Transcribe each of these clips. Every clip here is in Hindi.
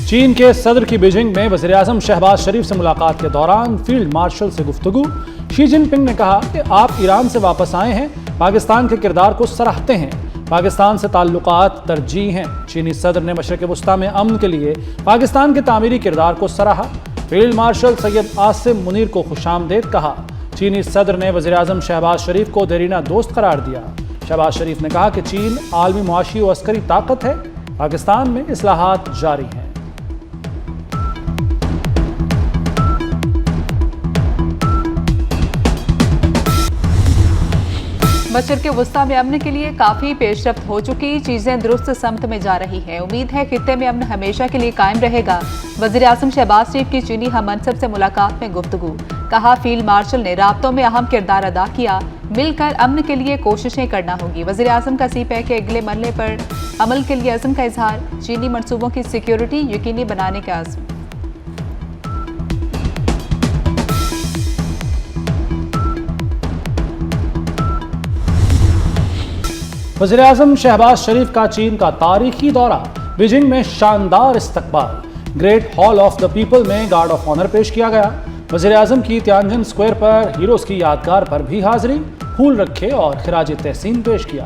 चीन के सदर की बीजिंग में वज़ीर-ए-आज़म शहबाज शरीफ से मुलाकात के दौरान फील्ड मार्शल से गुफ्तगू। शी जिनपिंग ने कहा कि आप ईरान से वापस आए हैं, पाकिस्तान के किरदार को सराहते हैं, पाकिस्तान से ताल्लुकात तरजीह हैं। चीनी सदर ने मशरिक़ वस्ता में अमन के लिए पाकिस्तान के तामीरी किरदार को सराहा। फील्ड मार्शल सैयद आसिम मुनीर को खुशामदीद कहा। चीनी सदर ने वज़ीर-ए-आज़म शहबाज शरीफ को देरीना दोस्त करार दिया। शहबाज शरीफ ने कहा कि चीन आलमी मुआशी और अस्करी ताकत है, पाकिस्तान में इस्लाहात जारी हैं। मशरिक़ वस्ता में अमन के लिए काफ़ी पेशरफ्त हो चुकी, चीज़ें दुरुस्त समत में जा रही हैं। उम्मीद है खित्ते में अमन हमेशा के लिए कायम रहेगा। वज़ीर-ए-आज़म शहबाज शरीफ की चीनी हम मनसब से मुलाकात में गुफ्तगू। कहा फील्ड मार्शल ने राब्तों में अहम किरदार अदा किया, मिलकर अमन के लिए कोशिशें करना होगी। वज़ीर-ए-आज़म का सीपैक के अगले मरहले पर अमल के लिए अज़्म का इजहार। चीनी मनसूबों की सिक्योरिटी यकीनी बनाने का अज़्म। वज़ीर-ए-आज़म शहबाज शरीफ का चीन का तारीखी दौरा। बीजिंग में शानदार इस्तकबाल। Great hall of the people में गार्ड ऑफ ऑनर पेश किया गया। वज़ीर-ए-आज़म की तियानजिन स्क्वायर पर हीरोज की यादगार पर भी हाजिरी, फूल रखे और खिराज तहसीन पेश किया।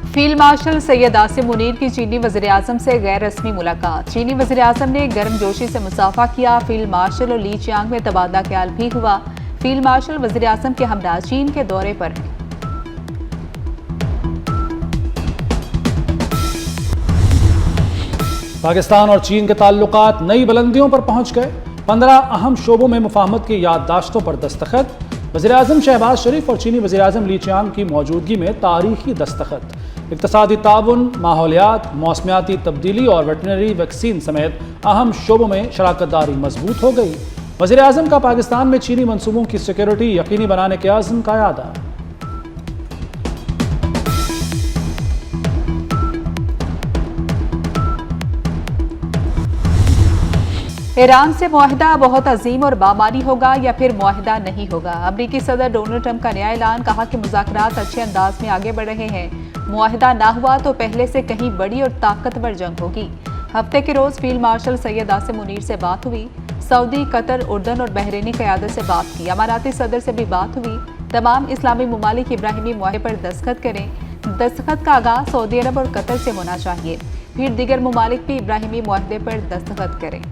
फील्ड मार्शल सैयद आसिम मुनीर की चीनी वज़ीर-ए-आज़म से गैर रस्मी मुलाकात। चीनी वज़ीर-ए-आज़म ने गर्मजोशी से मुसाफा किया। फील्ड मार्शल और ली चियांग में तबादला ख्याल भी हुआ। फील्ड मार्शल वज़ीर-ए-आज़म के हमरा चीन के दौरे पर हैं। पाकिस्तान और चीन के ताल्लुकात नई बुलंदियों पर पहुंच गए। 15 अहम शोबों में मुफाहमत की याददाश्तों पर दस्तखत। वज़ीर-ए-आज़म शहबाज शरीफ और चीनी वज़ीर-ए-आज़म ली चियांग की मौजूदगी में तारीखी दस्तखत। इक़्तिसादी ताउन, माहौलियात, मौसमियाती तब्दीली और वेटरनरी वैक्सीन समेत अहम शोबों में शराकतदारी मजबूत हो गई। वज़ीर-ए-आज़म का पाकिस्तान में चीनी मंसूबों की सिक्योरिटी यकीनी बनाने के आज़म का यादा। ईरान से मुआहिदा बहुत अजीम और बामानी होगा या फिर मुआहिदा नहीं होगा। अमरीकी सदर डोनाल्ड ट्रंप का नया ऐलान। कहा कि मुज़ाकरात अच्छे अंदाज में आगे बढ़ रहे हैं। मुआहिदा ना हुआ तो पहले से कहीं बड़ी और ताकतवर जंग होगी। हफ्ते के रोज फील्ड मार्शल सैयद आसिम मुनीर से बात हुई। सऊदी, कतर, उर्दन और बहरीनी क़यादत से बात की। अमाराती सदर से भी बात हुई। तमाम इस्लामी ममालिक इब्राहिमी मुआहिदे पर दस्तखत करें। दस्तखत का आगाज सऊदी अरब और कतर से होना चाहिए, फिर दीगर ममालिक भी इब्राहिमी मुआहिदे पर दस्तखत करें।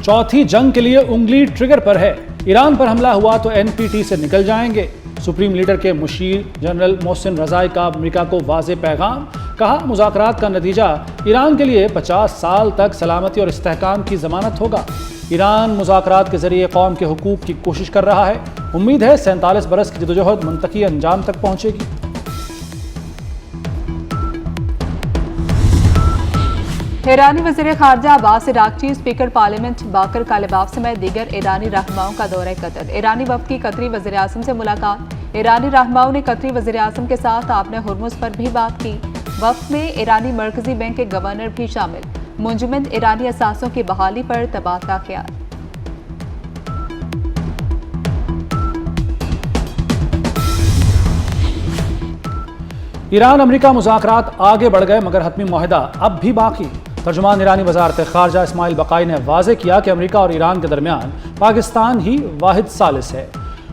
चौथी जंग के लिए उंगली ट्रिगर पर है। ईरान पर हमला हुआ तो एनपीटी से निकल जाएंगे। सुप्रीम लीडर के मुशीर जनरल मोहसिन रज़ाई का अमेरिका को वाज़े पैगाम। कहा मुज़ाकरात का नतीजा ईरान के लिए 50 साल तक सलामती और इस्तेहकाम की ज़मानत होगा। ईरान मुज़ाकरात के ज़रिए कौम के हुकूक की कोशिश कर रहा है। उम्मीद है 47 बरस की जदोजहद मुंतकी अंजाम तक पहुँचेगी। ईरानी वज़ीर ख़ारजा अब्बास इराक़ची स्पीकर पार्लियामेंट बाकर कालिबाफ समेत दीगर ईरानी रहनुमाओं का दौरा कतर। ईरानी वफ़द की कतरी वज़ीर-ए-आज़म से मुलाकात। ईरानी रहनुमाओं ने कतरी वज़ीर-ए-आज़म के साथ आपने हुर्मुज़ पर भी बात की। वफ़द में ईरानी मरकज़ी बैंक के गवर्नर भी शामिल। मुंजमद ईरानी असासों की बहाली पर तबादला ख्याल। ईरान अमेरिका मुज़ाकरात आगे बढ़ गए मगर हतमी मुआहिदा अब भी बाकी। तर्जुमान ईरानी वज़ारत ख़ारजा इस्माइल बकाई ने वाज़े किया कि अमेरिका और ईरान के दरमियान पाकिस्तान ही वाहिद सालिस है।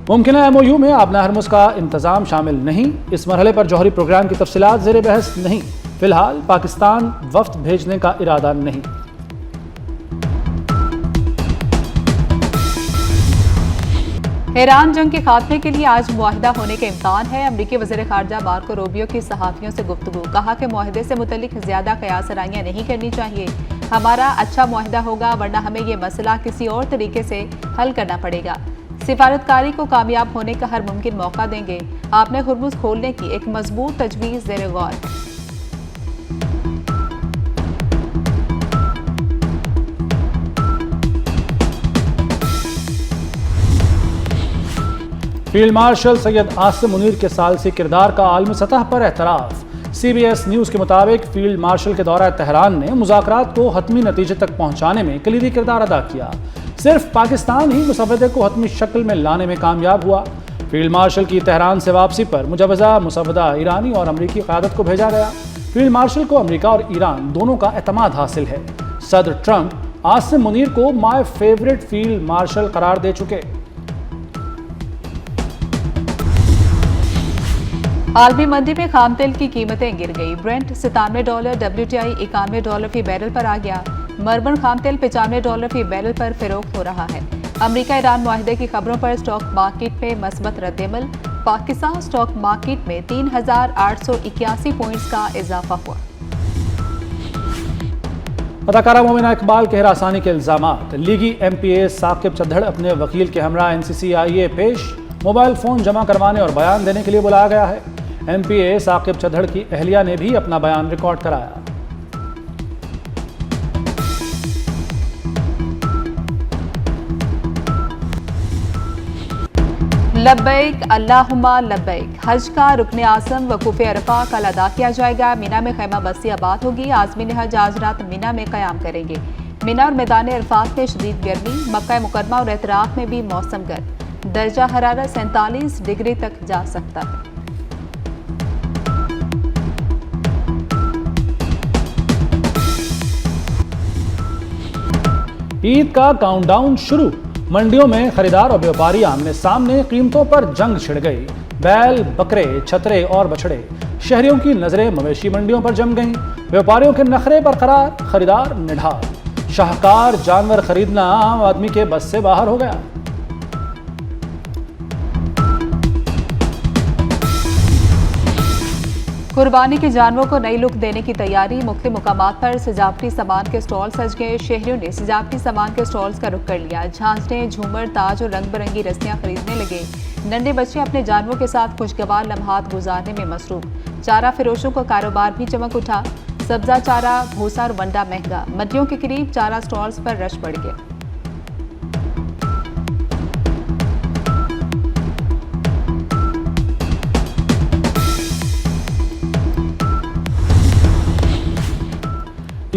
मुमकिन MOU में आबना हरमुज़ का इंतज़ाम शामिल नहीं। इस मरहले पर जौहरी प्रोग्राम की तफसीलात ज़ेर बहस नहीं। फ़िलहाल पाकिस्तान वफ़द भेजने का इरादा नहीं। ईरान जंग के खात्मे के लिए आज मुआहिदा होने के इम्कान है। अमरीकी वज़ीर ख़ारजा मार्को रूबियो की सहाफ़ियों से गुफ्तगू। कहा कि मुआहिदे से मुतल्लिक ज़्यादा क़यास आराइयाँ नहीं करनी चाहिए। हमारा अच्छा मुआहिदा होगा वरना हमें ये मसला किसी और तरीके से हल करना पड़ेगा। सिफारतकारी को कामयाब होने का हर मुमकिन मौका देंगे। आपने हुर्मुज़ खोलने की एक मजबूत तजवीज़ ज़ेर गौर है। फील्ड मार्शल सैयद आसिम मुनीर के सालसी किरदार का आलमी सतह पर एतराफ़। CBS न्यूज़ के मुताबिक फील्ड मार्शल के दौरा तेहरान ने मुज़ाकरात को हतमी नतीजे तक पहुँचाने में कलीदी किरदार अदा किया। सिर्फ पाकिस्तान ही मुसव्वदे को हतमी शक्ल में लाने में कामयाब हुआ। फील्ड मार्शल की तेहरान से वापसी पर मुजवजा मुसव्वदा ईरानी और अमरीकी क़यादत को भेजा गया। फील्ड मार्शल को अमरीका और ईरान दोनों का एतमाद हासिल है। सदर ट्रंप आसिम मुनीर को माय फेवरेट फील्ड मार्शल करार दे चुके। आलमी मंडी में खाम तेल की कीमतें गिर गई। ब्रेंट $97, WTI $91 फी बैरल पर आ गया। मरबन खाम तेल $95 फी बैरल पर फरोख्त हो रहा है। अमरीका ईरान मुआहदे की खबरों पर स्टॉक मार्केट में मस्बत रद्देमल। पाकिस्तान स्टॉक मार्केट में 3,881 पॉइंट्स का इजाफा हुआ। अदाकारा मोमिना इकबाल के हिरासानी के इल्जामात। लीगी MPA साकिब चद्दड़ अपने वकील के हमरा NCCIA पेश। मोबाइल फोन जमा करवाने और बयान देने के लिए बुलाया गया है। MPA साकिब चद्दड़ की अहलिया ने भी अपना बयान रिकॉर्ड कराया। लब्बैक अल्लाहुम्मा लब्बैक। हज का रुकन आज़म वकूफ़ अरफा कल अदा किया जाएगा। मिना में खैमा बस्ती आबाद होगी। आज़मीन हज आज रात मिना में क़याम करेंगे। मिना और मैदान अरफात में शदीद गर्मी। मक्का मुकरमा और एतराफ में भी मौसम गर्म। दर्जा हरारत 47 डिग्री तक जा सकता है। ईद का काउंटडाउन शुरू। मंडियों में खरीदार और व्यापारी आमने सामने कीमतों पर जंग छिड़ गई। बैल, बकरे, छतरे और बछड़े। शहरियों की नजरें मवेशी मंडियों पर जम गईं। व्यापारियों के नखरे बरकरार, खरीदार निढाल। शाहकार जानवर खरीदना आम आदमी के बस से बाहर हो गया। कुर्बानी के जानवरों को नई लुक देने की तैयारी। मुख्तलिफ मुकामात पर सजावटी सामान के स्टॉल सज गए। शहरियों ने सजावटी सामान के स्टॉल्स का रुख कर लिया। झांझने, झूमर, ताज और रंग बिरंगी रस्सियां खरीदने लगे। नन्हे बच्चे अपने जानवरों के साथ खुशगवार लम्हात गुजारने में मसरूफ। चारा फिरोशों का कारोबार भी चमक उठा। सब्जा चारा, भूसा और वंडा महंगा। मंडियों के करीब चारा स्टॉल्स पर रश बढ़ गया।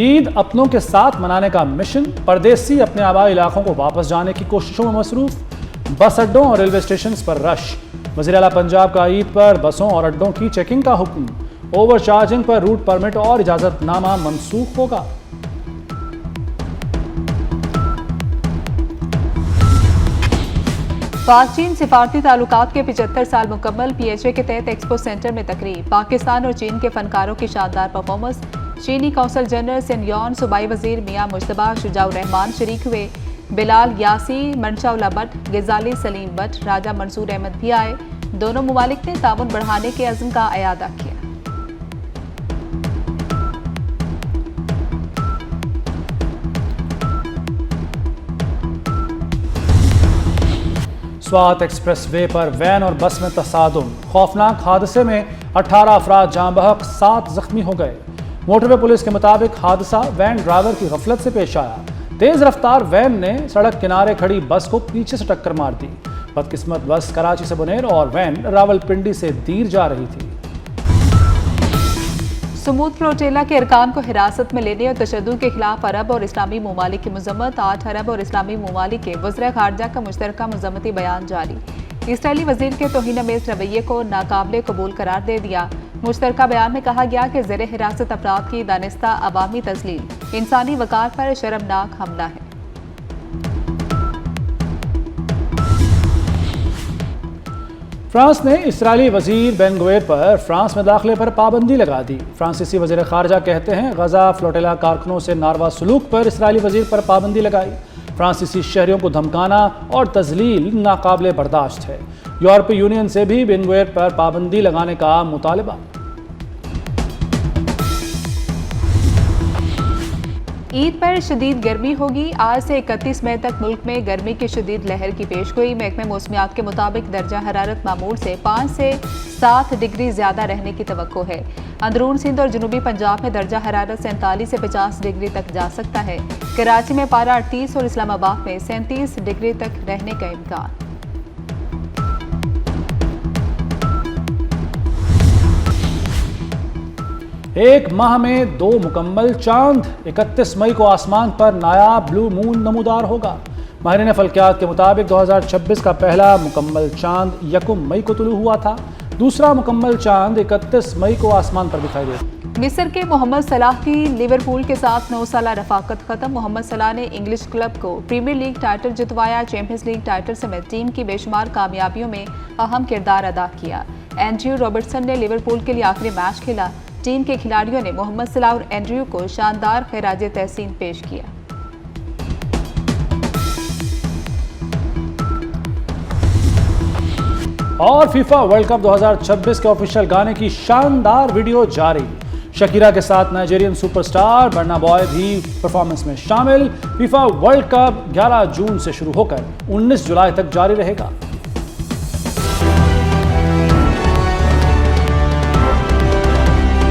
ईद अपनों के साथ मनाने का मिशन। परदेसी अपने आबाई इलाकों को वापस जाने की कोशिशों में मसरूफ। बस अड्डों और रेलवे स्टेशन पर रश। वज़ीर आला पंजाब का ईद पर बसों और अड्डों की चेकिंग का हुक्म। ओवर चार्जिंग पर रूट परमिट और इजाजतनामा मनसूख होगा। पाक चीन सिफारती ताल्लुकात के 75 साल मुकम्मल। PHA के तहत एक्सपो सेंटर में तकरीब। पाकिस्तान और चीन के फनकारों की शानदार परफॉर्मेंस। चीनी कौंसल जनरल सेनयोन, सूबाई वजीर मियां मुश्तबा शुजाउर रहमान शरीक हुए। बिलाल यासी, मनशाउला भट्ट, गिजाली सलीम भट्ट, राजा मंसूर अहमद भी आए। दोनों मुमालिक ने ताउन बढ़ाने के अज़्म का अयादा किया। स्वात एक्सप्रेस वे पर वैन और बस में तसादुम। खौफनाक हादसे में 18 अफराद जाँ बहक, 7 जख्मी हो गए। मोटरवे पुलिस के मुताबिक हादसा वैन ड्राइवर की गफलत से पेश आया। तेज रफ्तार वैन ने सड़क किनारे खड़ी बस को पीछे से टक्कर मार दी। बदकिस्मत बस कराची से बुनेर और वैन रावलपिंडी से दीर जा रही थी। सुमूद फ्लोटेला के अरकान को हिरासत में लेने और तशद्दुद के खिलाफ अरब और इस्लामी ममालिक की मजम्मत। 8 अरब और इस्लामी ममालिक के वज़ीर ख़ारजा का मुश्तरका मजम्मती बयान जारी। इसराइली वजीर के तौहीन-आमेज़ रवैये को नाकाबिले कबूल करार दे दिया। मुश्तरका बयान में कहा गया कि ज़ेरे हिरासत अफराद की दानिस्ता अवामी तज़लील इंसानी वक़ार पर शर्मनाक हमला है। फ्रांस ने इसराइली वजीर बेन गुवेर पर फ्रांस में दाखिले पर पाबंदी लगा दी। फ्रांसीसी वजीर खारजा कहते हैं गजा फ्लोटेला कारकुनों से नारवा सलूक पर इसराइली वजीर पर पाबंदी लगाई। फ्रांसीसी शहरियों को धमकाना और तजलील नाकाबिले बर्दाश्त है। यूरोपीय यूनियन से भी बेन गुवेर पर पाबंदी लगाने का मुतालबा। ईद पर शदीद गर्मी होगी। आज से 31 मई तक मुल्क में गर्मी की शदीद लहर की पेशगोई। महकमे मौसमियात के मुताबिक दर्जा हरारत मामूल से 5 से 7 डिग्री ज्यादा रहने की तवक्को है। अंदरून सिंध और जनूबी पंजाब में दर्जा हरारत 47 से 50 डिग्री तक जा सकता है। कराची में पारा 38 और इस्लामाबाद में 37 डिग्री तक रहने का इम्कान। एक माह में 2 मुकम्मल चांद। 31 मई को आसमान पर नायाब ब्लू मून नमूदार होगा। माहिरीन फल्कियात के मुताबिक 2026 का पहला मुकम्मल चांद 1 मई को तुलू हुआ था। दूसरा मुकम्मल चांद 31 मई को आसमान पर दिखाई दिया। मिस्र के मोहम्मद सलाह की लिवरपूल के साथ 9 साला रफाकत खत्म। मोहम्मद सलाह ने इंग्लिश क्लब को प्रीमियर लीग टाइटल जितवाया। चैंपियंस लीग टाइटल समेत टीम की बेशुमार कामयाबियों में अहम किरदार अदा किया। एंड्रयू रॉबर्टसन ने लिवरपूल के लिए आखिरी मैच खेला। टीम के खिलाड़ियों ने मोहम्मद सलाह और एंड्रयू को शानदार खिराज तहसीन पेश किया। और फीफा वर्ल्ड कप 2026 के ऑफिशियल गाने की शानदार वीडियो जारी। शकीरा के साथ नाइजीरियन सुपरस्टार बर्ना बॉय भी परफॉर्मेंस में शामिल। फीफा वर्ल्ड कप 11 जून से शुरू होकर 19 जुलाई तक जारी रहेगा।